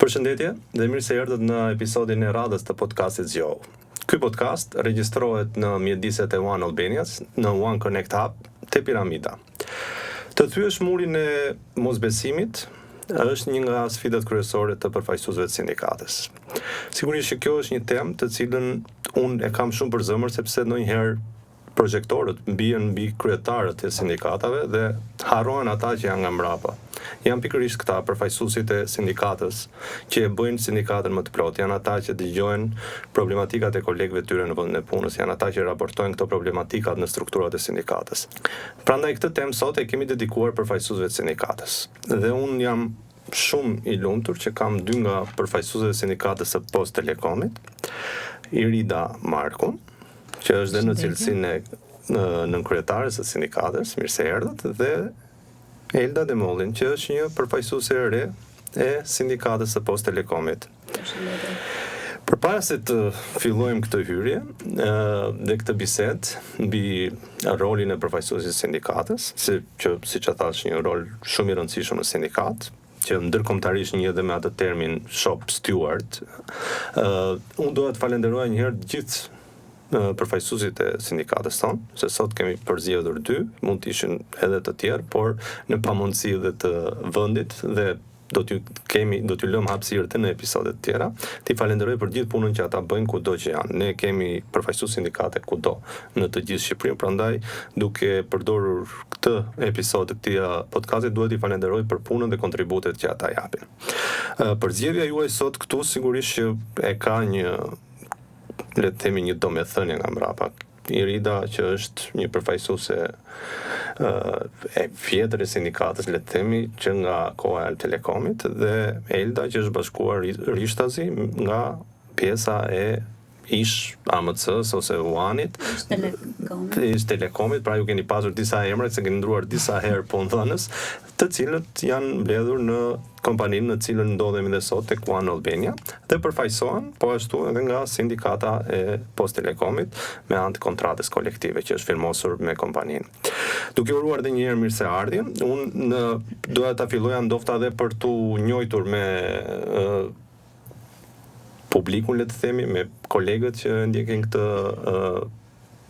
Përshëndetje dhe mirë se erdhët në episodin e radhës të podcastit Zgjohu. Ky podcast regjistrohet në mjediset e One Albanias, në One Connect Hub te Piramida. Të thyesh murin e mosbesimit është një nga sfidat kryesore të përfaqësuesve të sindikatës. Sigurisht që kjo është një temë të cilën unë e kam shumë për zëmër sepse ndonjëherë projektorët mbien mbi kryetarët e sindikatave dhe harrohen ata që janë nga mbrapa. Janë pikërisht këta përfaqësuesit e sindikatës që e bëjnë sindikatën më të plotë, janë ata që dëgjojnë problematikat e kolegëve tyre në vendin e punës, janë ata që raportojnë këto problematikat në strukturat e sindikatës. Prandaj këtë temë sot e kemi dedikuar përfaqësuesve të sindikatës. Dhe unë jam shumë i lumtur që kam dy nga përfaqësuesit e sindikatës së Post Telekomit, Irida Markun, që është dhe në cilësinë e nënkryetares së sindikatës, mirë se erdhët, dhe Elda Demollin, që është një përfaqësuese e re e sindikatës së Post Telekomit. Përpara se të fillojmë këtë hyrje dhe këtë bisedë mbi rolin e përfaqësuesit të sindikatës, që siç e thash një rol shumë i rëndësishëm në sindikat, që ndërkombëtarisht një edhe me atë termin shop steward, unë doja të falenderoj një herë gjithë përfaqësuesit e sindikatës tonë, se sot kemi përzgjedhur 2, mund të ishin edhe të tjerë, por në pamundësi dhe të vendit dhe do t'ju lëm hapësirë në episodet të tjera. Ti falenderoj për gjithë punën që ata bëjnë kudo që janë. Ne kemi përfaqësues sindikate kudo në të gjithë Shqipërinë, prandaj duke përdorur këtë episod të këtij podcasti duhet t'i falenderoj për punën dhe kontributet që ata japin. Përzgjedhja juaj sot këtu sigurisht që e ka le të themi një domethënie nga mbrapa. Irida që është një përfaqësuese e vjetër e sindikatës, le të themi, që nga koha e Telekomit, dhe Elda që është bashkuar rishtazi nga pjesa e ish AMC-s ose UAN-it, ish Telekomit, pra ju keni pasur disa emra që keni ndruar disa herë punëdhënës, të cilët janë mbledhur në kompaninë në cilën ndodhemi dhe sot tek One Albania dhe përfaqësohen po ashtu edhe nga sindikata e Post Telekomit me anë të kontratës kolektive që është firmosur me kompaninë. Duke uruar edhe një herë mirëseardhjen, unë doja ta filloja ndofta edhe për tu njohur me publikun, le të themi, me kolegët që ndjekin këtë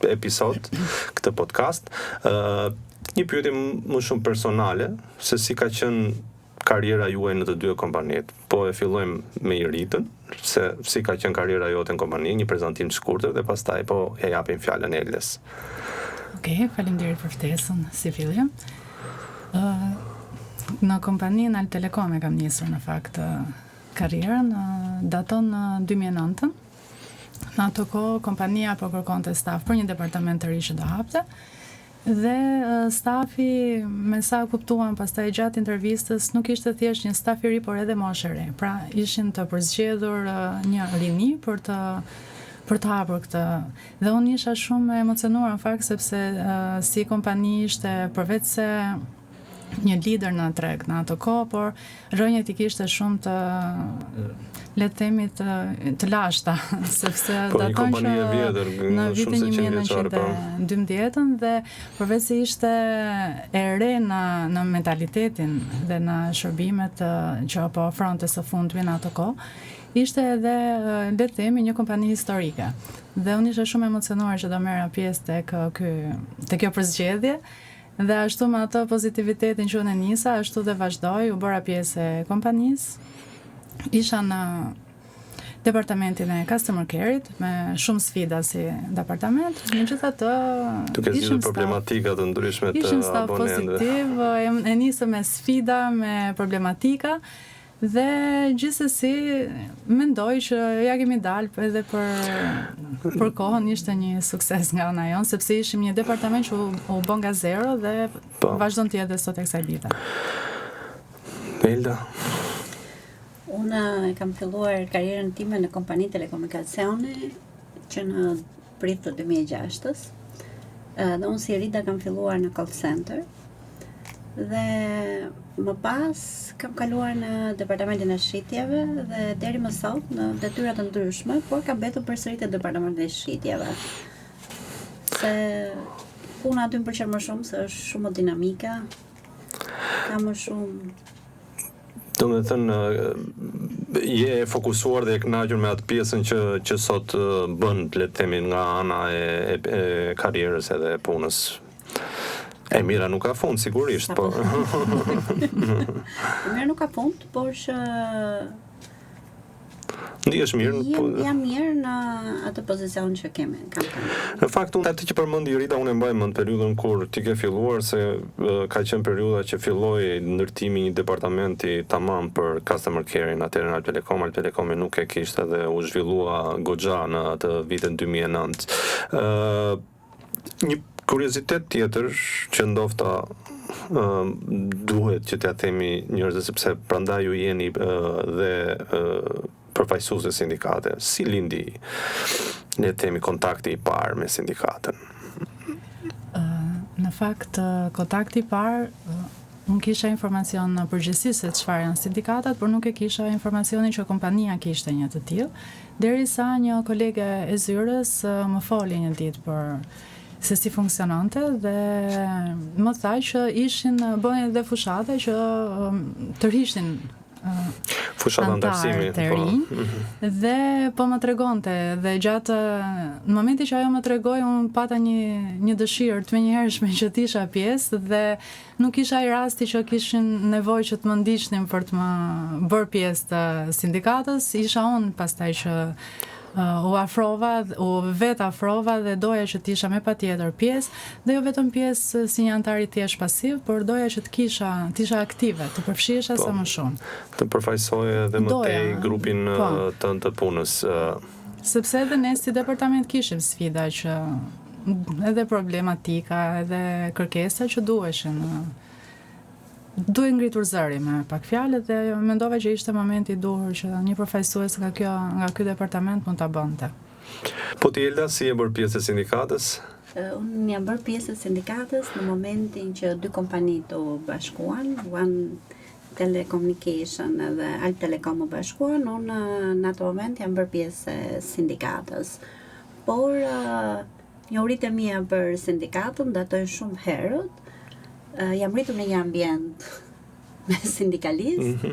episod, këtë podcast. Një pyetje më shumë personale, se si ka qenë karriera juaj në të dy kompanitë. Po e fillojmë me Iritën, se si ka qenë karriera jote në kompani, një prezantim të shkurtër dhe pastaj po e japim fjalën Eldes. Okej, faleminderit për ftesën, si fillim. Në kompaninë Al Telekom e kam nisur në fakt karrierën, daton në 2009. Në ato kohë kompania po kërkonte staf për një departament të ri që do hapte. Dhe stafi, me sa kuptuam pastaj gjatë intervistës, nuk ishte thjesht një staf i ri, por edhe moshë e re. Pra ishin të përzgjedhur një rini për të hapur këtë. Dhe unë isha shumë emocionuar në fakt sepse si kompani ishte përveç se një lider në treg në ato kohë, por rrënjët i kishte shumë të le të themi të lashta, sepse daton që në vitin 1912 dhe përveç se ishte e re në mentalitetin dhe në shërbimet që po ofronte së fundmi në ato kohë, ishte edhe le të themi një kompani historike. Dhe unë isha shumë emocionuar që do merra pjesë te kjo përzgjedhje. Dhe ashtu me ato pozitivitetin që unë nisa, ashtu dhe vazhdoj, u bëra pjesë e kompanisë. Isha në departamentin e customer care-it, me shumë sfida si departament, megjithatë duke zgjidhur problematika të ndryshme të abonentëve. Ishim staf pozitiv, e nisëm me sfida, me problematika. Dhe gjithsesi mendoj që ja kemi dalë edhe për kohën ishte një sukses nga ana jonë, sepse ishim një departament që u bë nga zero dhe vazhdon të jetë dhe sot e kësaj dite. Elda. Unë e kam filluar karrierën time në kompani telekomunikacione që në prit të 2006-s. Dhe unë si Rida kam filluar në call center. Dhe më pas kam kaluar në departamentin e shitjeve dhe deri më sot në detyra të ndryshme, por kam mbetur përsëri te departamenti i shitjeve. Se puna aty më pëlqen më shumë se është shumë më dinamike, ka më shumë Domethënë je e fokusuar dhe e kënaqur me atë pjesën që sot bën, le të themi, nga ana e karrierës edhe e punës. E mira nuk ka fund, sigurisht, po. Mira nuk ka fund, por që ndihesh mirë. Jam mirë në atë pozicion që kam tani. Në fakt, unë atë që përmendi Rita, unë e mbaj mend periudhën kur ti ke filluar, se ka qenë periudha që filloi ndërtimi një departamenti tamam për customer care-in atëherë në Telekom. Telekomi nuk e kishte dhe u zhvillua goxha në atë vitin 2009. Një kuriozitet tjetër që ndofta duhet që t'ja themi njerëzve, sepse prandaj ju jeni dhe përfaqësues sindikate. Si lindi, le të themi, kontakti i parë me sindikatën? Në fakt, kontakti i parë, unë kisha informacion në përgjithësi se çfarë janë sindikatat, por nuk e kisha informacionin që kompania kishte një të tillë, derisa një kolege e zyrës më foli një ditë për se si funksionante dhe më tha që bënin dhe fushate që tërhiqnin fushata ndarësimi të rinj dhe po më tregonte dhe gjatë në momenti që ajo më tregoi unë pata një dëshirë të menjëhershme që të isha pjesë dhe nuk isha i rasti që kishin nevojë që të më ndiqnin për të më bërë pjesë të sindikatës, isha unë pastaj që u vet afrova dhe doja që t'isha me patjetër pjesë, dhe jo vetëm pjesë si një antar i thjesht pasiv, por doja që t'isha aktive, të përfshihesha sa më shumë. Të përfaqësoje edhe më tej grupin tënd të punës. Sepse edhe ne si departament kishim sfida që edhe problematika, edhe kërkesa që duheshin. Duhet ngritur zëri me pak fjalë dhe mendova që ishte momenti i duhur që një përfaqësues nga ky departament mund ta bënte. Po ti, Elda, si e bërë pjesë e sindikatës? Unë jam bërë pjesë e sindikatës në momentin që dy kompani të bashkuan, One Telecommunication dhe Alt Telecom u bashkuan, unë në atë moment jam bërë pjesë e sindikatës. Por njohuritë e mia për sindikatën datojnë shumë herët. Jam rritur në një ambient me sindikalistë.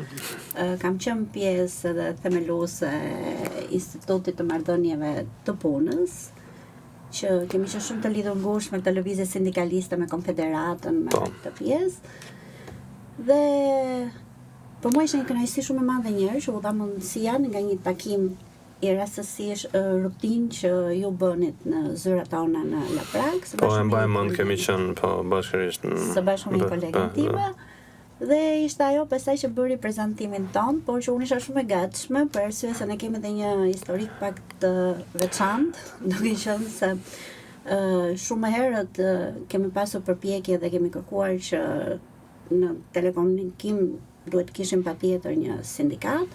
Kam qenë pjesë dhe themeluese e Institutit të Marrëdhënieve të Punës, që kemi qenë shumë të lidhur ngushtë me këtë lëvizje sindikaliste, me Konfederatën, me këtë pjesë. Dhe për mua ishte një kënaqësi shumë e madhe njëherë që u dha mundësia nga një takim i rastësisht rutinë që ju bënit në zyrat tona në Laprak. Po e mbaj mend, kemi qenë bashkërisht së bashku me kolegën time. Dhe ishte ajo pastaj që bëri prezantimin ton, por që unë isha shumë e gatshme për arsye se ne kemi edhe një historik pak të veçantë, duke qenë se shumë herët kemi pasur përpjekje dhe kemi kërkuar që në telekomunikim duhet kishim patjetër një sindikat.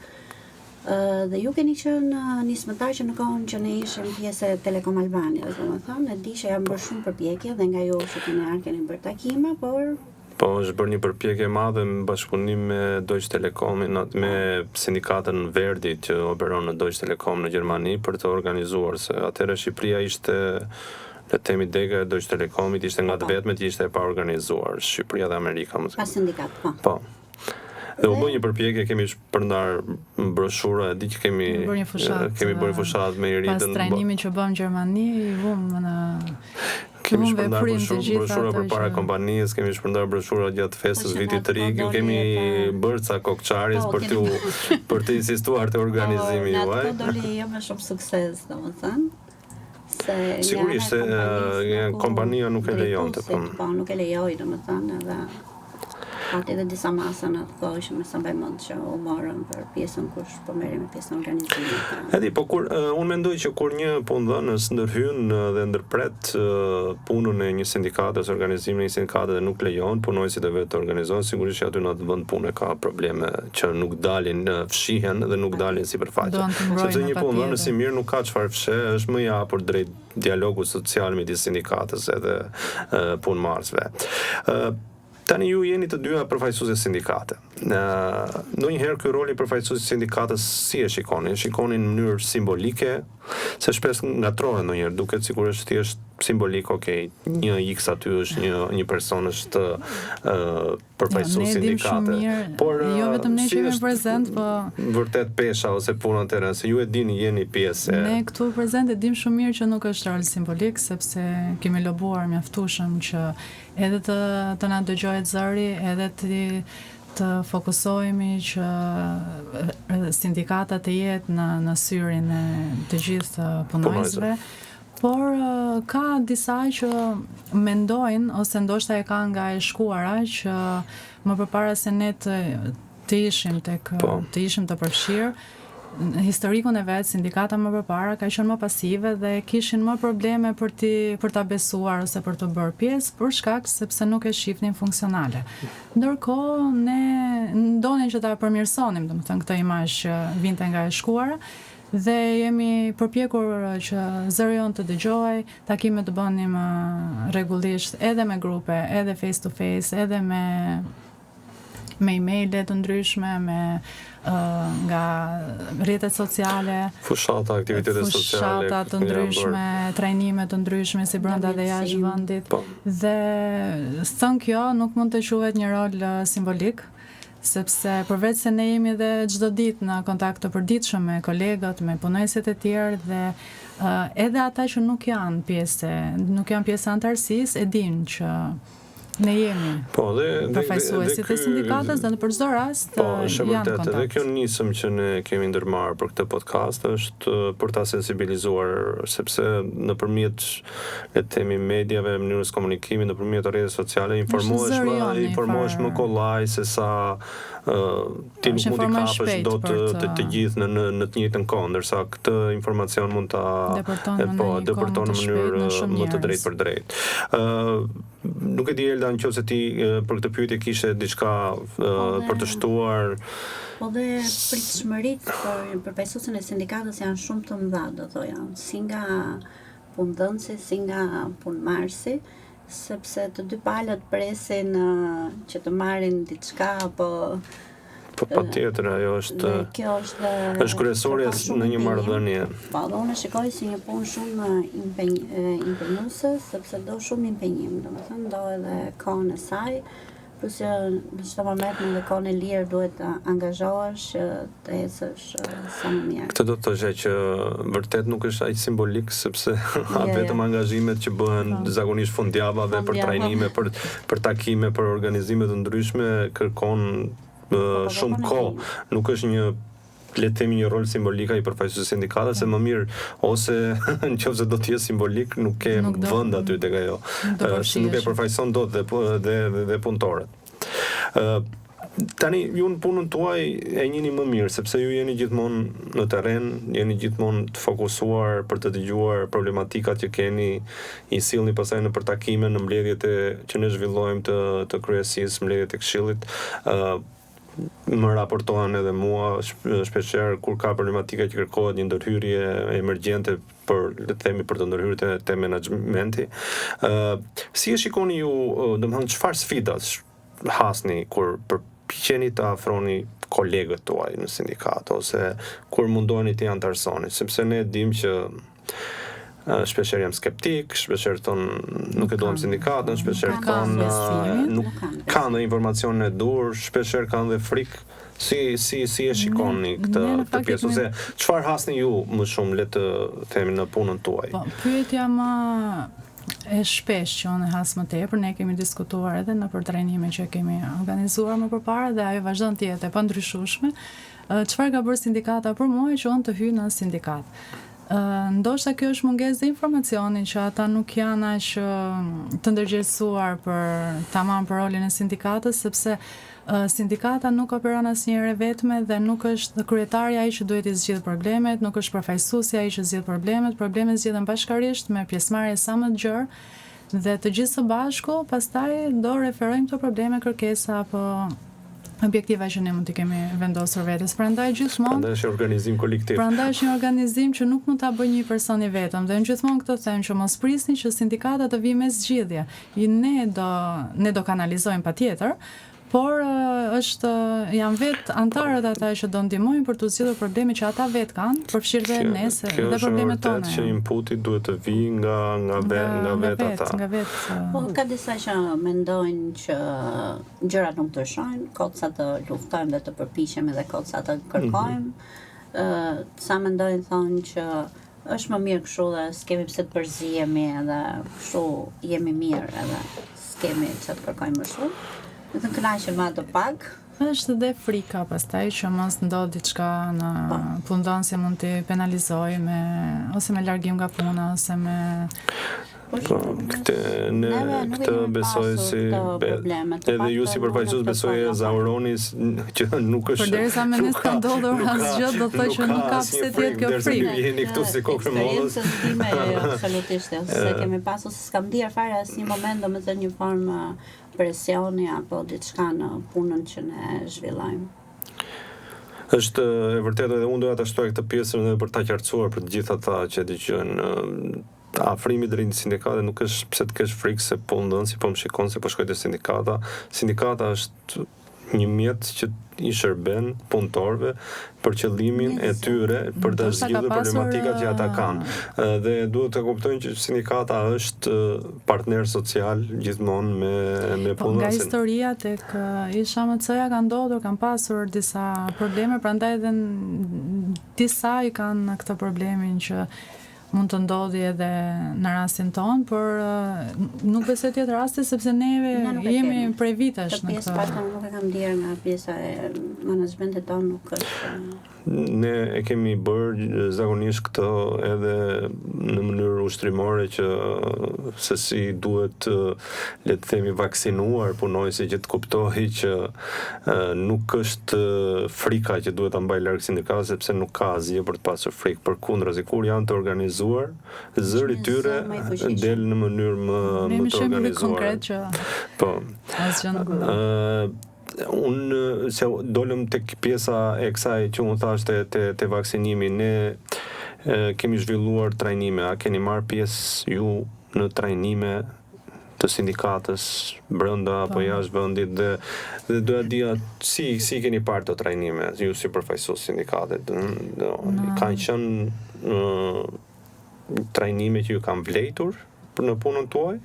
Dhe ju keni qenë nismëtar që në kohën që ne ishim pjesë e Telekom Albanias, domethënë, e di që jam bërë shumë përpjekje dhe nga ju që keni bërë takime, por po është bërë një përpjekje e madhe në bashkëpunim me Deutsche Telekomin, me sindikatën Verdi që operon në Deutsche Telekom në Gjermani për të organizuar, se atëherë Shqipëria ishte, le të themi, dega e Deutsche Telekomit ishte nga të vetmet që ishte e pa organizuar, Shqipëria dhe Amerika. Pa sindikat, po. Dhe u bë një përpjekje, kemi shpërndar broshura, e di që kemi bërë fushat me Iritën. Pas trajnimin që bëm në Gjermani, kemi shpërndar broshura përpara kompanisë, kemi shpërndar broshura gjatë festës vitit të ri, kemi bërë ca kokçarjes për të insistuar te organizimi juaj. Ato doli jo me shumë sukses, domethënë. Sigurisht se kompania nuk e lejonte. Po, nuk e lejoi, domethënë, edhe pati edhe disa masa në atë kohë që më sa mbaj mend që u morën për pjesën kush po merri me pjesën organizimit. Edi, po unë mendoj që kur një punëdhënës ndërhyn dhe ndërpret punën e një sindikate ose organizimin e një sindikate dhe nuk lejon punojësit e vetë të organizohen, sigurisht që aty në atë vend pune ka probleme që nuk dalin, fshihen dhe nuk dalin sipërfaqe. Sepse një punëdhënës i mirë nuk ka çfarë fshe, është më i hapur drejt dialogu social midis sindikatës edhe punëmarrësve. Tani ju jeni të dyja përfaqësuese sindikate. Ndonjëherë ky roli i përfaqësuesit sindikatës si e shikoni? E shikoni në mënyrë simbolike, se shpesh ngatrohet ndonjëherë, duket sikur është thjesht simbolik, okay, një X aty është një person është përfaqësues sindikate. Por jo vetëm ne që jemi prezent, po vërtet pesha ose puna e rëndë, se ju e dini jeni pjesë. Ne këtu prezent e dim shumë mirë që nuk është rol simbolik, sepse kemi lobuar mjaftueshëm që edhe të na dëgjohet zëri, edhe të fokusohemi që sindikata të jetë në syrin e të gjithë punojësve, por ka disa që mendojnë, ose ndoshta e kanë nga e shkuara, që më përpara se ne të ishim të përfshirë, historikun e vetë, sindikata më përpara ka qenë më pasive dhe kishin më probleme për ta besuar ose për të bërë pjesë, për shkak sepse nuk e shifnin funksionale. Ndërkohë ne ndonin që ta përmirësonim, domethënë këtë imazh që vinte nga e shkuara, dhe jemi përpjekur që zëri jonë të dëgjohej, takime të bënim rregullisht edhe me grupe, edhe face to face, edhe me emaile të ndryshme, nga rrjetet sociale, fushata, aktivitete sociale, fushata të ndryshme, trajnime të ndryshme si brenda dhe jashtë vendit. Dhe thënë kjo nuk mund të quhet një rol simbolik, sepse përveç se ne jemi dhe çdo ditë në kontakt të përditshëm me kolegët, me punojësit e tjerë, dhe edhe ata që nuk janë pjesë antarësisë, e dinë që ne jemi përfaqësuesit e sindikatës dhe në për çdo rast janë kontakt. Dhe kjo nisëm që ne kemi ndërmarrë për këtë podcast është për ta sensibilizuar, sepse nëpërmjet le të themi mediave, mënyrës komunikimit, nëpërmjet rrjeteve sociale informohesh më kollaj se sa ti nuk mund të kapësh dot të gjithë në të njëjtën kohë, ndërsa këtë informacion mund ta depërton në mënyrë më të drejtë për drejtë. Nuk e di Elda, nëse ti për këtë pyetje kishe diçka për të shtuar. Po dhe pritshmëritë për përfaqësuesin e sindikatës janë shumë të mëdha, do thoja, si nga punëdhënësi, si nga punëmarrësi, sepse të dy palët presin që të marrin diçka, apo patjetër, ajo është kryesorja në një marrëdhënie. Po, dhe unë shikoj si një punë shumë impenjuese, sepse do shumë impenjim, domethënë do edhe kohën e saj, plus që në çdo moment në kohën e lirë duhet të angazhohesh, të ecësh sa më mirë. Këtë do të thoshë që vërtet nuk është aq simbolik, sepse vetëm angazhimet që bëhen zakonisht fundjavave për trajnime, për takime, për organizime të ndryshme kërkon shumë kohë, nuk është le të themi një rol simbolik i përfaqësuesit sindikatës, se më mirë ose nëse do të jetë simbolik nuk ke vend aty tek ajo. Nuk e përfaqëson dot dhe punëtorët. Tani ju në punën tuaj e njihni më mirë, sepse ju jeni gjithmonë në terren, jeni gjithmonë të fokusuar për të dëgjuar problematikat që keni, i sillni pastaj në takime, në mbledhjet që ne zhvillojmë të kryesisë, mbledhjet e këshillit. Më raportohen edhe mua shpeshherë kur ka problematika që kërkohet një ndërhyrje emergjente për të ndërhyrje te menaxhmenti. Si e shikoni ju, domethënë çfarë sfida hasni kur përpiqeni të afroni kolegët tuaj në sindikat ose kur mundoheni të antarësoni, sepse ne dimë që shpeshherë jam skeptik, shpeshherë thon nuk e duam sindikatën, shpeshherë thon nuk kanë informacione dur, shpeshherë kanë dhe frikë. Si e shikoni këtë pjesë, ose çfarë hasni ju më shumë, le të themi, në punën tuaj? Po, pyetja më e shpesh që unë has më tepër, ne kemi diskutuar edhe në për trajnime që kemi organizuar më përpara, dhe ajo vazhdon të jetë e pandryshueshme. Çfarë ka bërë sindikata për mua që unë të hyj në sindikat? Ndoshta kjo është mungesë informacioni, që ata nuk janë aq të ndërgjegjësuar tamam për rolin e sindikatës, sepse sindikata nuk operon asnjëherë vetme dhe nuk është kryetari ai që duhet të zgjidhë problemet, nuk është përfaqësuesi ai që zgjidh problemet. Problemet zgjidhen bashkërisht me pjesëmarrje sa më të gjerë, dhe të gjithë së bashku pastaj do referojmë këto probleme, kërkesa apo objektiva që ne mund të kemi vendosur vetes. Prandaj gjithmonë Prandaj është organizim kolektiv. Prandaj është një organizim që nuk mund ta bëjë një person i vetëm. Dhe gjithmonë këtë them që mos prisni që sindikata të vijë me zgjidhje. Ne do kanalizojmë patjetër, por janë vetë antarët ata që do ndihmojnë për të zgjidhur probleme që ata vetë kanë, përfshirë dhe nese dhe problemet tona. Kjo është që inputi duhet të vijë nga vetë ata. Nga vetë. Po ka disa që mendojnë që gjërat nuk ndryshojnë, kot sa të luftojmë dhe të përpiqemi dhe kot sa të kërkojmë. Sa mendojnë thonë që është më mirë kështu dhe s'kemi pse të përzihemi edhe kështu jemi mirë edhe s'kemi çfarë të kërkojmë më shumë. Të kënaqem me ato pak. Është dhe frika pastaj që mos ndodh diçka në punëdhënësi mund të penalizojë ose me largim nga puna ose me këtë besoj si edhe ju si përfaqësues besoj e zauroni që nuk është përderisa me ne s'ka ndodhur asgjë do të thotë që nuk ka pse të jetë kjo frikë. Jeni këtu si kokë mollës. Absolutisht, se kemi pasur se s'kam ndier fare asnjë moment domethënë një formë presioni apo diçka në punën që ne zhvillojmë. Është e vërtetë edhe unë doja ta shtoj këtë pjesën edhe për ta qartësuar për të gjithë ata që dëgjojnë. Afrimi drejt sindikate nuk është pse të kesh frikë se po ndonsi po më shikon se po shkoj te sindikata. Sindikata është një mjet që i shërben punëtorëve për qëllimin e tyre për të zgjidhur problematikat që ata kanë. Dhe duhet të kuptojnë që sindikata është partner social gjithmonë me punëdhënësin. Nga historia tek isha MCA ka ndodhur, kanë pasur disa probleme, prandaj edhe disa i kanë këtë problemin që mund të ndodhi edhe në rastin ton, por nuk besoj të jetë rasti sepse neve jemi prej vitesh në këtë. Pjesë nuk e kam ndier nga pjesa e menaxhmentit ton nuk është. Ne e kemi bërë zakonisht këtë edhe në mënyrë ushtrimore që se si duhet le të themi vaksinuar punojësi që të kuptohi që nuk është frika që duhet ta mbaj larg sindikatës sepse nuk ka asgjë për të pasur frikë. Përkundrazi kur janë të organizuar, zëri tyre del në mënyrë më të organizuar. Po. Asgjë nuk unë se dolëm tek pjesa e kësaj që unë thash te vaksinimi, ne kemi zhvilluar trajnime, a keni marrë pjesë ju në trajnime të sindikatës brenda apo jashtë vendit dhe doja dija si keni parë të trajnime, ju si përfaqësues sindikatit, kanë qenë trajnime që ju kanë vlejtur në punën tuaj?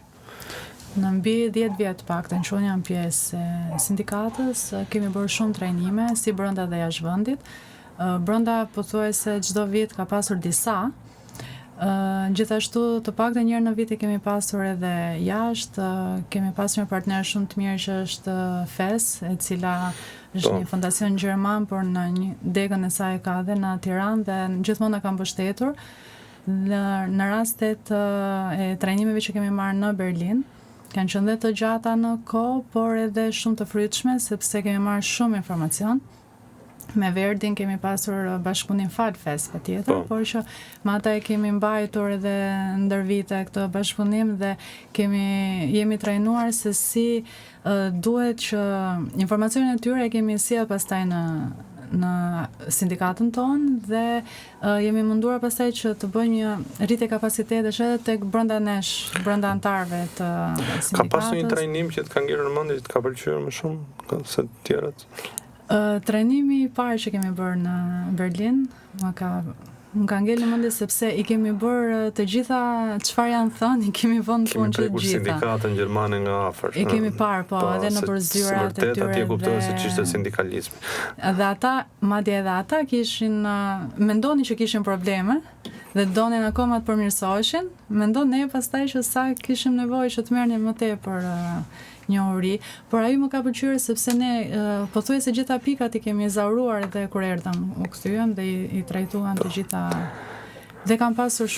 Në mbi 10 vjet paktën që unë jam pjesë e sindikatës, kemi bërë shumë trajnime, si brenda dhe jashtë vendit. Brenda pothuajse çdo vit ka pasur disa. Gjithashtu të paktën një herë në vit e kemi pasur edhe jashtë, kemi pasur një partner shumë të mirë që është FES, e cila është një fondacion gjerman, por në një degën e saj ka edhe në Tiranë dhe gjithmonë na ka mbështetur në rastet e trajnimeve që kemi marrë në Berlin. Kanë qenë dhe të gjata në kohë, por edhe shumë të frytshme, sepse kemi marrë shumë informacion. Me Verdin kemi pasur bashkëpunim FADFES patjetër, por që me ata e kemi mbajtur edhe ndër vite këtë bashkëpunim dhe jemi trajnuar se si duhet që informacionin e tyre e kemi sjell pastaj në sindikatën tonë dhe jemi munduar pastaj që të bëjmë një rritje kapacitetesh edhe tek brenda nesh, brenda antarëve të sindikatës. Ka pasur një trajnim që të ka ngjerë në mendje, të ka pëlqyer më shumë se të tjerat? Trajnimi i parë që kemi bërë në Berlin më ka ngel në mendje sepse i kemi bërë të gjitha çfarë janë thënë, i kemi vënë punë të gjitha. Sindikatën gjermane nga afër. I kemi parë, edhe në përzyrat e tyre. Atje kuptohet se ç'ishte sindikalizmi. Dhe ata, madje edhe ata mendonin që kishin probleme dhe donin akoma të përmirësoheshin. Mendon ne pastaj që sa kishim nevojë që të merrnim më tepër njohuri, por ajo më ka pëlqyer sepse ne pothuajse gjitha pikat i kemi zauruar edhe kur erdhëm, u kthyem dhe i trajtuan të gjitha. Dhe ka pasur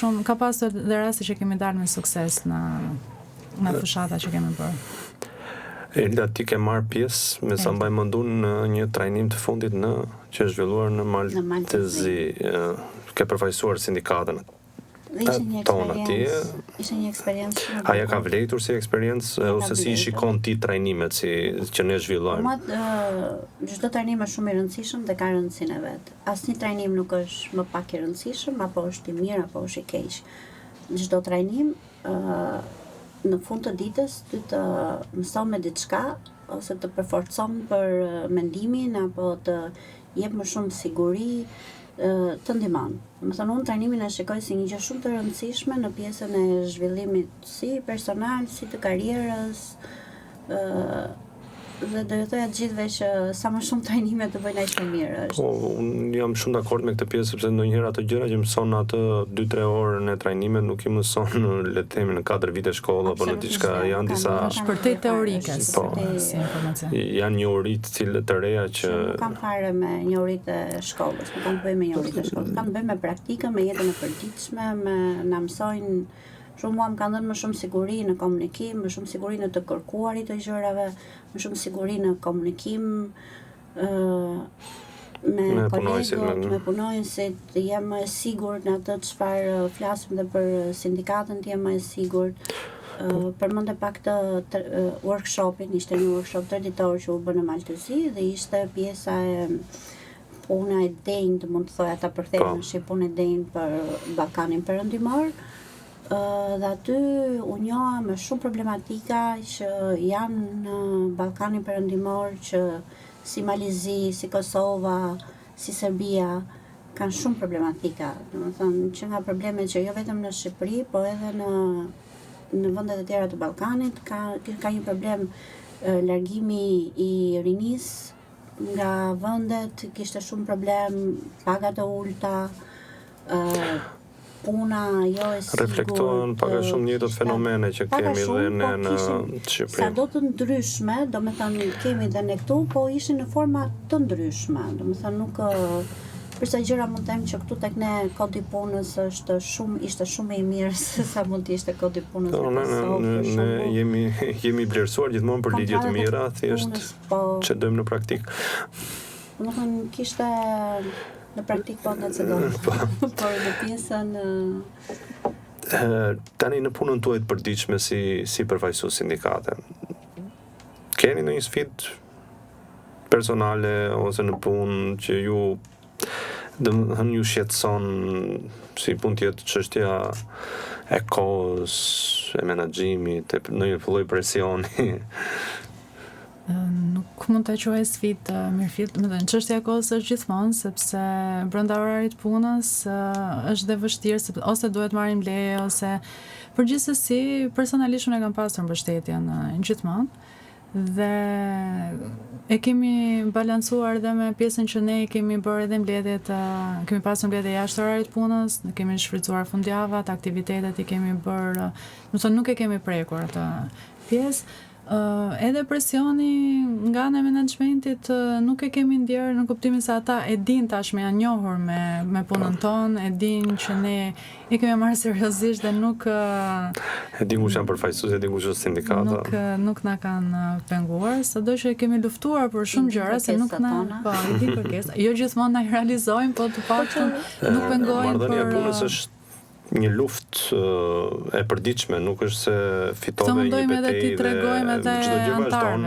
dhe raste që kemi dalë me sukses në fushata që kemi bërë. Elda, ti ke marrë pjesë, me sa mbaj mendun, në një trajnim të fundit që është zhvilluar në Maltezi. Ke përfaqësuar sindikatën Ishte një eksperiencë. Aja ka vlejtur si eksperiencë ose si shikon ti trajnimet që ne zhvillojmë? Çdo trajnim është shumë i rëndësishëm dhe ka rëndësinë e vet. Asnjë trajnim nuk është më pak i rëndësishëm apo është i mirë apo është i keq. Çdo trajnim në fund të ditës ty të mëson me diçka ose të përforcon për mendimin apo të jep më shumë siguri, të ndihmon. Më thënë, unë trajnimin e shikoj si një gjë shumë të rëndësishme në pjesën e zhvillimit si personal, si të karrierës, dhe do jetoja të gjithëve që sa më shumë trajnime të bëjnë aq më mirë është. Unë jam shumë dakord me këtë pjesë sepse ndonjëherë ato gjëra që mëson atë 2-3 orë në trajnime nuk i mëson le të themi në 4 vite shkollë apo në diçka, janë disa shpërtej teorike po, si informacion. Janë njohuri të reja që nuk kam fare me njohuritë e shkollës, nuk kam të bëj me njohuritë e shkollës, kam të bëj me praktikën, me jetën e përditshme, na mësojnë shumë mua më kanë dhënë më shumë siguri në komunikim, më shumë siguri në të kërkuarit të gjërave, më shumë siguri në komunikim me kolegët, me punonjësit, jem më e sigurt në atë çfarë flasim dhe për sindikatën, jem më e sigurt. Përmendë pak të workshopin, ishte një workshop 3 ditor që u bë në Maltëzi dhe ishte pjesa e puna e denjë, mund të thoja ta përthejmë si punë e denjë për Ballkanin Perëndimor. Dhe aty u njoha me shumë problematika që janë në Ballkanin Perëndimor, që si Malizi, si Kosova, si Serbia kanë shumë problematika. Domethënë që nga problemet që jo vetëm në Shqipëri, po edhe në vendet e tjera të Ballkanit ka një problem largimi i rinisë nga vendet, kishte shumë problem, pagat e ulta, puna jo e sigurt. Reflektohen pak a shumë njëjtat fenomene që kemi dhe ne në Shqipëri. Sa do të ndryshme, domethënë kemi dhe ne këtu, po ishin në forma të ndryshme. Domethënë nuk përsa gjëra mund të them që këtu tek ne kodi punës ishte shumë i mirë se sa mund të ishte kodi punës në Kosovë. Ne jemi vlerësuar gjithmonë për ligje të mira, thjesht që dojmë në praktik. Domethënë kishte në praktik po nga që do, por në pjesën... Tani në punën tuaj të përditshme si përfaqësues sindikate, keni ndonjë sfidë personale ose në punë që ju shqetëson, si pun të jetë çështja e kohës, e menaxhimit, ndonjë lloj presioni? Nuk mund të quaj sfidë mirëfillt, çështja e kohës është gjithmonë, sepse brenda orarit punës është dhe vështirë, ose duhet marrim leje, ose përgjithsesi personalisht unë kam pasur mbështetjen gjithmonë. Dhe e kemi balancuar dhe me pjesën që ne kemi bërë edhe mbledhjet, kemi pasur mbledhje jashtë orarit punës, kemi shfrytzuar fundjavat, aktivitetet i kemi bërë, nuk e kemi prekur atë pjesë. Edhe presioni nga ana e menaxhmentit nuk e kemi ndjerë në kuptimin se ata e din tashmë janë njohur me punën tonë, e din që ne e kemi marrë seriozisht dhe nuk e din kush janë përfaqësues, e din kush është sindikata. Nuk na kanë penguar, sado që kemi luftuar për shumë gjëra se nuk na i di kërkesa. Jo gjithmonë na i realizojmë, po të paktën nuk pengojnë për marrëdhënia e punës është një luftë e përditshme, nuk është se fitove një betejë dhe çdo gjë vazhdon,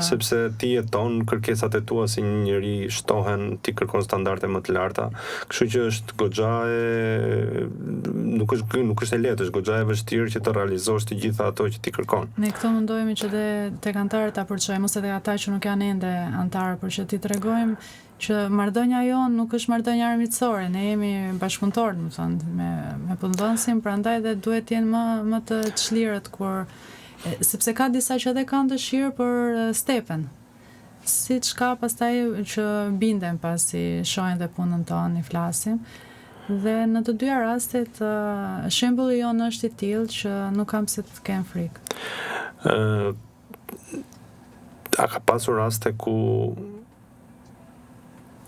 sepse ti jeton, kërkesat e tua si një njeri shtohen, ti kërkon standarde më të larta, kështu që është goxha nuk është e lehtë, është goxha e vështirë që të realizosh të gjitha ato që ti kërkon. Ne këto mundojmë që dhe tek antarët ta përçojmë, ose tek ata që nuk janë ende antarë, por që ti tregojmë që marrëdhënia jonë nuk është marrëdhënie armiqësore, ne jemi bashkëpunëtorë, më thonë, me punëdhënësin, prandaj dhe duhet të jenë më të çlirët sepse ka disa që edhe kanë dëshirë për stepen. Siç ka pastaj që binden pasi shohin dhe punën tonë, i flasim. Dhe në të dyja rastet shembulli jonë është i tillë që nuk kam pse të kem frikë. A ka pasur raste ku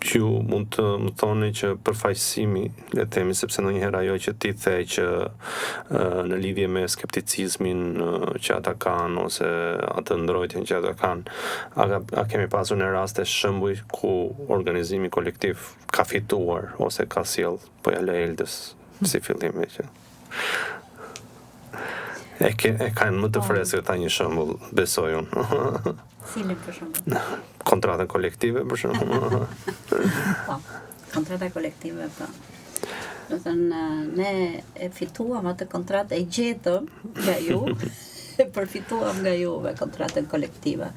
ju mund të më thoni që përfaqësimi, le të themi, sepse ndonjëherë ajo që ti the që në lidhje me skepticizmin që ata kanë ose atë ndrojtjen që ata kanë, a kemi pasur në raste shembuj ku organizimi kolektiv ka fituar ose ka sjell po ja lë Eldës si fillimi që e kanë më të freskët ta një shembull, besoj unë. Cilin për shembull? Kontrata kolektive për shembull. Po, kontrata kolektive po. Do të thënë ne e fituam atë kontratë, e gjetëm nga ju, e përfituam nga juve kontratën kolektive.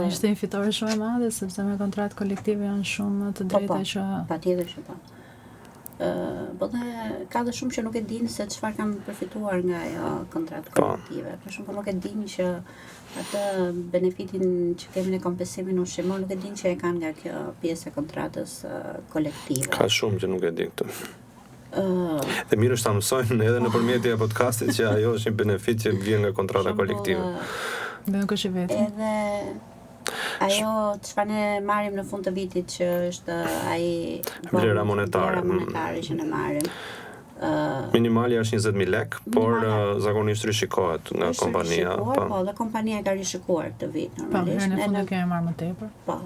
Ishte një fitore shumë e madhe, sepse me kontratë kolektive janë shumë të drejta që... Patjetër që po. Po dhe ka dhe shumë që nuk e dinë se çfarë kanë përfituar nga ajo kontratë kolektive. Për shembull nuk e dinë që atë benefitin që kemi në kompensimin ushqimor nuk e dinë që e kanë nga kjo pjesë e kontratës kolektive. Ka shumë që nuk e dinë këtë. Dhe mirë është ta mësojnë edhe nëpërmjet këtij podcastit që ajo është një benefit që vjen nga kontrata kolektive. Dhe nuk është i vetëm. Edhe ajo çfarë ne marrim në fund të vitit që është ai vlera monetare që ne marrim. Minimali është 20.000 lek, por zakonisht rishikohet nga kompania. Po, dhe kompania ka rishikuar këtë vit normalisht. Po, në fund kemi marrë më tepër. Po.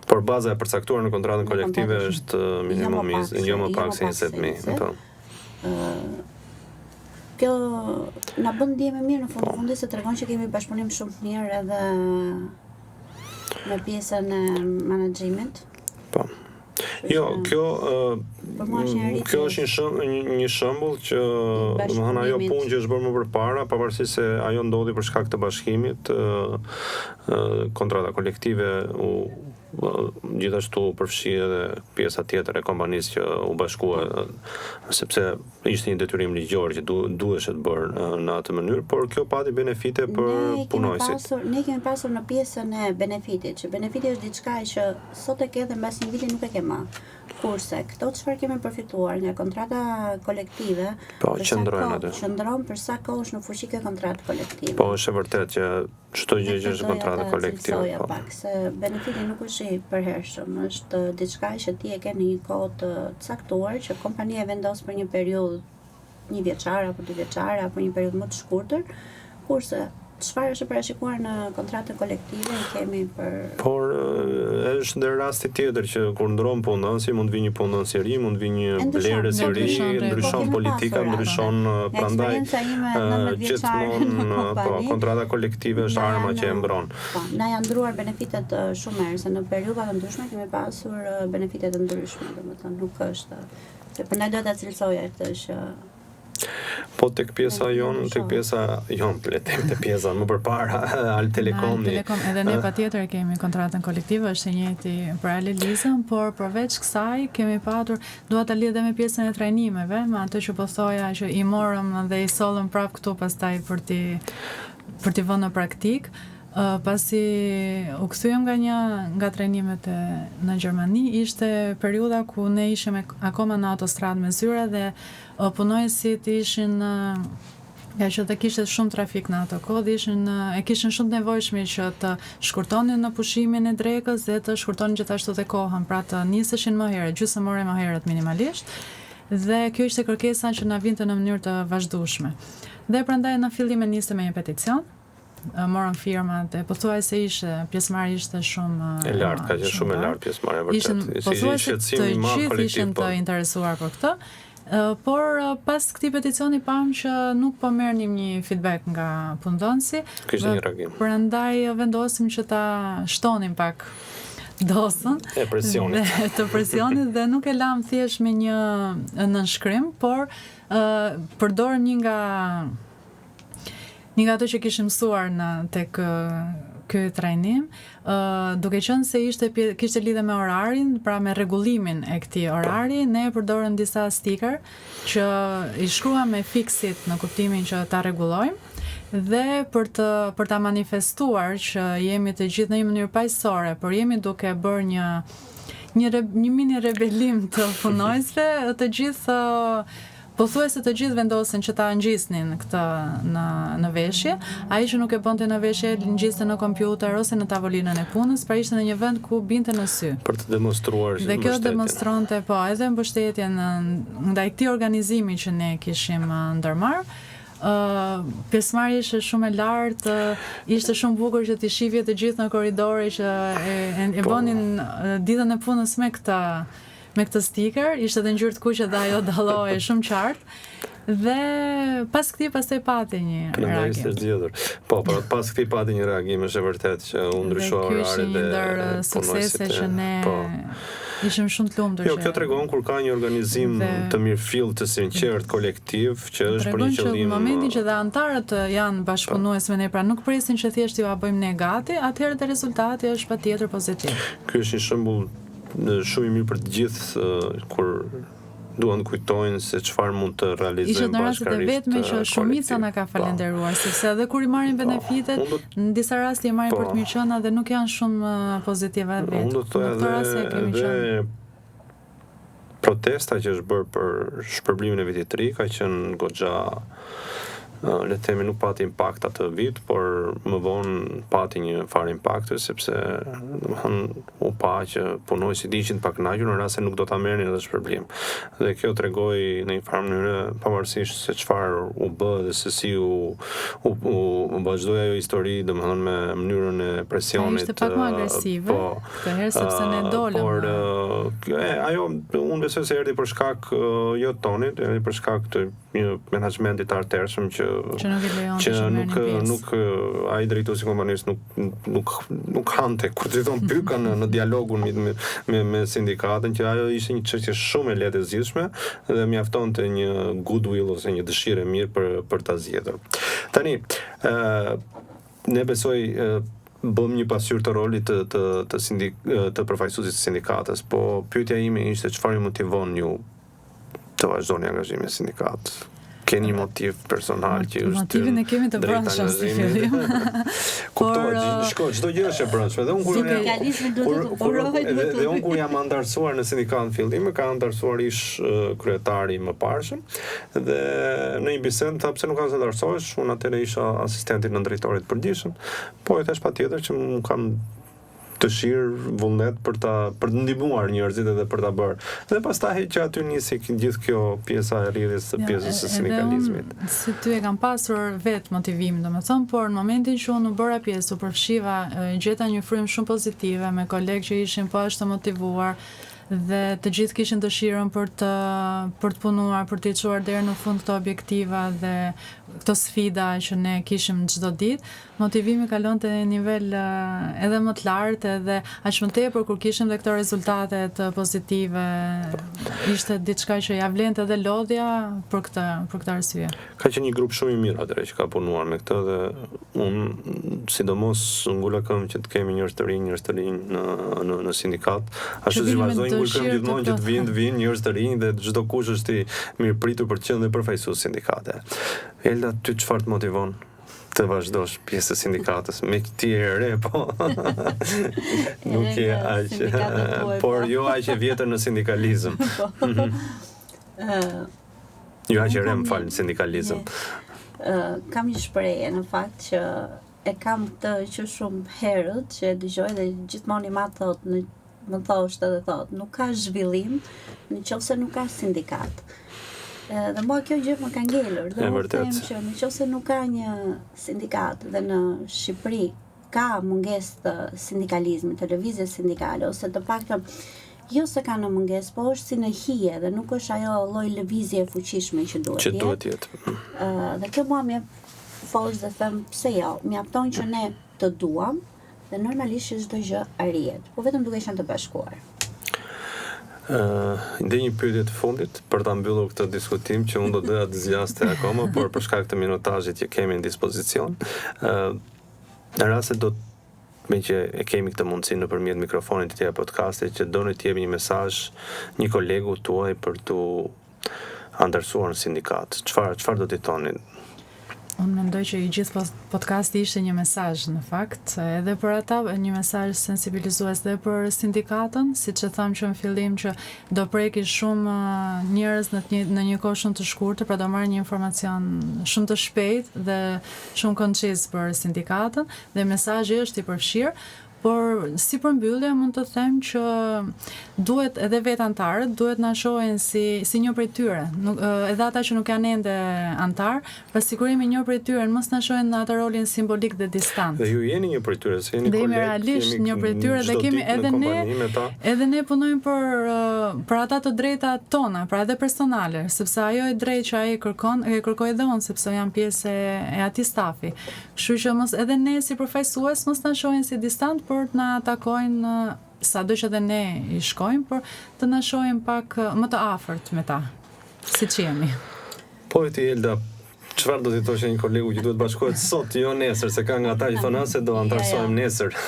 Por baza e përcaktuar në kontratën kolektive është minimum jo më pak se 20.000. Po. Kjo na bën ndjemë mirë në fundi se tregon që kemi bashkëpunim shumë të mirë edhe me pjesën e menaxhimit. Po. Jo, kjo është një shembull që domethënë ajo punë që është bërë më përpara, pavarësisht se ajo ndodhi për shkak të bashkimit, kontrata kolektive gjithashtu përfshi edhe pjesa tjetër e kompanisë që u bashkua, sepse ishte një detyrim ligjor që duhej të bërë në atë mënyrë, por kjo pati benefite për punojësit. Ne kemi pasur në pjesën e benefitit, që benefiti është diçka që sot e ke dhe mbas një viti nuk e ke më. Kurse këto çfarë kemi përfituar nga kontrata kolektive, qëndron për sa kohë është në fuqi kjo kontratë kolektive. Po, është e vërtetë që çdo gjë që është kontratë kolektive. Po, pak se benefiti nuk është i përhershëm, është diçka që ti e ke në një kohë të caktuar që kompania vendos për një periudhë 1 vjeçare apo 2 vjeçare apo një periudhë më të shkurtër, kurse çfarë është parashikuar në kontratën kolektive i kemi për... Por është dhe rasti tjetër që kur ndron punonësi, mund vi një punonës i ri, mund vi një blerës i ri, ndryshon politika, ndryshon prandaj gjithmonë kontrata kolektive është arma që e mbron. Po, na janë ndruar benefitet shumë herë, se në periudha të ndryshme kemi pasur benefitet të ndryshme, domethënë nuk është. Se prandaj do ta cilësoja këtë që po tek pjesa jon, tek pjesa më përpara Al Telekomi. Edhe ne patjetër kemi kontratën kolektive, është e njëjti paralelizëm, por përveç kësaj kemi patur, dua ta lidh me pjesën e trajnimeve, me atë që po thoja që i morëm dhe i sollëm prap këtu pastaj për t'i vënë në praktik. Pasi u kthyem nga trajnimet në Gjermani, ishte periudha ku ne ishim akoma në autostradë me zyra dhe punojësit ishin nga që të kishte shumë trafik në ato kohë, e kishin shumë të nevojshmi që të shkurtonin në pushimin e drekës dhe të shkurtonin gjithashtu të kohën, pra të niseshin më herët, gjysmëore më herët minimalisht. Dhe kjo ishte kërkesa që na vinte në mënyrë të vazhdueshme. Dhe prandaj në fillim e nisëm me një peticion. Morën firmat e pothuajse pjesëmarrja ishte shumë e lartë, ka qenë shumë e lartë pjesëmarrja vërtet. Pothuajse të gjithë ishin të interesuar për këtë. Por pas këtij peticioni pam që nuk po merrnim një feedback nga punëdhënësi. Kishte një reagim. Prandaj vendosim që ta shtonim pak dosën e presionit. Të presionit dhe nuk e lam thjesht me një nënshkrim, por përdorëm një nga ato që kishim mësuar tek ky trajnim, duke qenë se kishte lidhje me orarin, pra me rregullimin e këtij orari, ne përdorëm disa sticker që i shkruam me fiksit në kuptimin që ta rregullojmë dhe për ta manifestuar që jemi të gjithë në një mënyrë paqësore, por jemi duke bërë një mini rebellim të punojësve, të gjithë pothuajse të gjithë vendosen që ta ngjisnin këtë në veshje. Ai që nuk e bënte në veshje ngjiste në kompjuter ose në tavolinën e punës, pra ishte në një vend ku binte në sy. Për të demonstruar dhe kjo demonstronte edhe mbështetjen ndaj këtij organizimi që ne kishim ndërmarrë. Pjesëmarrja ishte shumë e lartë, ishte shumë bukur që t'i shihje të gjithë në korridore që e bënin ditën e punës me këtë sticker, ishte edhe ngjyrë të kuqe dhe ajo dallohej shumë qartë. Dhe pas këtij pastaj pati një reagim. Po, pas këtij pati një reagim, është e vërtetë që u ndryshua orari dhe suksese që ne ishim shumë të lumtur. Jo, kjo tregon kur ka një organizim të mirëfill, të sinqert, kolektiv, që është për një qëllim. Tregon që në momentin që dhe antarët janë bashkëpunues me ne, pra nuk presin që thjesht ju a bëjmë ne gati, atëherë të rezultati është patjetër pozitiv. Ky është një shembull shumë i mirë për të gjithë kur duan të kujtojnë se çfarë mund të realizojmë bashkërisht. Ishte në rastet e vetme që shumica na ka falenderuar, sepse edhe kur i marrin benefitet, në disa raste i marrin për të mirëqenia dhe nuk janë shumë pozitive vetë. Unë do të thoj edhe protesta që është bërë për shpërblimin e vitit të ri ka qenë goxha le të themi nuk pati impakt atë vit, por më vonë pati një farë impakti sepse domethënë u pa që punojësit ishin të pakënaqur në rast se nuk do ta merrnin atë shpërblim. Dhe kjo tregoi në një farë mënyrë pavarësisht se çfarë u bë dhe se si u vazhdoi ajo histori, domethënë me mënyrën e presionit. Ishte pak më agresive, këtë herë sepse ne dolëm. Por ajo unë besoj se erdhi për shkak jo tonit, erdhi për shkak të një menaxhmenti të artërshëm që nuk ai drejtuesi i kompanisë nuk hante kur të thon pyka në dialogun me sindikatën, që ajo ishte një çështje shumë e lehtë e zgjidhshme dhe mjaftonte një goodwill ose një dëshirë e mirë për ta zgjedhur. Tani ne besoj bëm një pasqyrë të rolit të përfaqësuesit të sindikatës, po pyetja ime ishte çfarë ju motivon ju të vazhdoni angazhimin e sindikatës? Keni një motiv personal që ju motivin e kemi të brendshëm si fillim. Çdo gjë është e brendshme. Dhe unë kur jam antarësuar në sindikat në fillim, ka antarësuar ish kryetari më parshëm dhe në një bisedë tha pse nuk kanë antarësohesh, unë atëherë isha asistenti në drejtorit përgjithshëm, po e thash patjetër që nuk kam dëshirë vullnet për të ndihmuar njerëzit edhe për ta bërë. Dhe pastaj që aty nisi gjithë kjo pjesa e rrjedhjes së pjesës së sindikalizmit. Si ty e kam pasur vetë motivimin, domethënë, por në momentin që unë u bëra pjesë, u përfshiva, gjeta një frymë shumë pozitive me kolegë që ishin po ashtu motivuar dhe të gjithë kishin dëshirën për të punuar, për të çuar deri në fund këto objektiva dhe këto sfida që ne kishim çdo ditë. Motivimi kalonte në nivel edhe më të lartë edhe aq më tepër kur kishim dhe këto rezultate të pozitive. Ishte diçka që ja vlente edhe lodhja për këtë arsye. Ka qenë një grup shumë i mirë atëherë që ka punuar me këtë dhe unë sidomos ngula këmbë që të kemi njerëz të rinj në sindikat. Ashtu si vazhdojnë ngulkëm gjithmonë që të vinë njerëz të rinj dhe çdo kush është i mirëpritur për të qenë dhe përfaqësues sindikate. Elda, ty çfarë të motivon të vazhdosh pjesë të sindikatës? Me ti e re, po. Nuk je aq, por jo aq e vjetër në sindikalizëm. Jo aq e re, më fal, në sindikalizëm. Kam një shprehje në fakt që e kam këtë që shumë herët që e dëgjoj dhe gjithmonë i ma thot më thoshte dhe thot, nuk ka zhvillim nëse nuk ka sindikat. Dhe mua kjo gjë më ka ngelur dhe u them që nëse nuk ka një sindikat dhe në Shqipëri ka mungesë të sindikalizmit, të lëvizjes sindikale ose të paktën jo se ka në mungesë, po është si në hije dhe nuk është ajo lloj lëvizje e fuqishme që duhet jetë. Dhe kjo mua më forcë dhe them pse jo, mjafton që ne të duam dhe normalisht çdo gjë arrihet, po vetëm duke qenë të bashkuar. Ndë një pyetje të fundit për ta mbyllur këtë diskutim që unë do doja të zgjaste akoma, por për shkak të minutazhit që kemi në dispozicion, në rast se me që e kemi këtë mundësi nëpërmjet mikrofonit të këtij podcasti që doni të jepni një mesazh një kolegu tuaj për tu antarësuar në sindikat, çfarë do t'i thoni? Unë mendoj që i gjithë podcasti ishte një mesazh në fakt, edhe për ata, një mesazh sensibilizues dhe për sindikatën, siç e tham që në fillim që do preki shumë njerëz në një kohë shumë të shkurtër, pra do marrë një informacion shumë të shpejtë dhe shumë konciz për sindikatën, dhe mesazhi është i përfshirë. Por si përmbyllje mund të them që duhet edhe vetë antarët duhet na shohin si një prej tyre, edhe ata që nuk janë ende antar, për sigurimi një prej tyre mos na shohin në atë rolin simbolik dhe distant. Dhe ju jeni një prej tyre, se jeni kolegë. Dhe realisht një prej tyre dhe kemi edhe ne punojmë për ata të drejta tona, pra edhe personale, sepse ajo e drejtë që ai kërkoj edhe unë, sepse jam pjesë e atij stafi. Kështu që mos edhe ne si përfaqësues mos na shohin si distant, por të na atakojnë sado që edhe ne i shkojmë, por të na shohin pak më të afërt me ta, siç jemi. Po e ti Elda, çfarë do t'i thoshë një kolegu që duhet bashkohet sot, jo nesër, se ka nga ata që thonë se do antarësojmë nesër.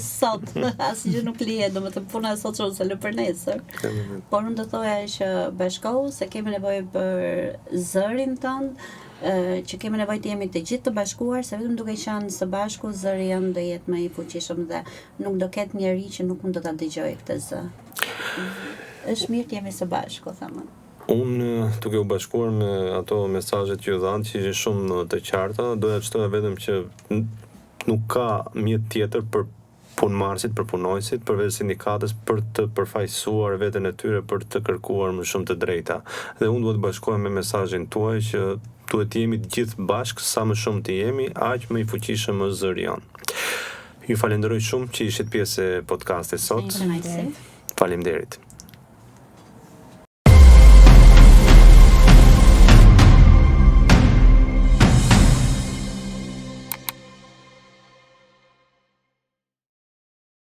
Sot, asgjë nuk lihet, domethënë puna e sotshme ose lë për nesër. Por unë do thoja që bashkohu, se kemi nevojë për zërin tënd, që kemi nevojë të jemi të gjithë të bashkuar, se vetëm duke qenë së bashku zëri jam do jetë më i fuqishëm dhe nuk do ketë njerëj që nuk mund të ta dëgjojë këtë zë. Është mirë të jemi së bashku, thamë. Unë, duke u bashkuar me ato mesazhet që ju dhanë, që ishin shumë të qarta, doja të shtoja vetëm që nuk ka mjet tjetër për punëmarrësit, për punojësit, përveç sindikatës për të përfaqësuar veten e tyre për të kërkuar më shumë të drejta. Dhe unë duhet të bashkohem me mesazhin tuaj që duhet të jemi të gjithë bashkë, sa më shumë të jemi, aq më i fuqishëm është zëri jon. Ju falenderoj shumë që ishit pjesë e podcastit sot. Faleminderit. Faleminderit.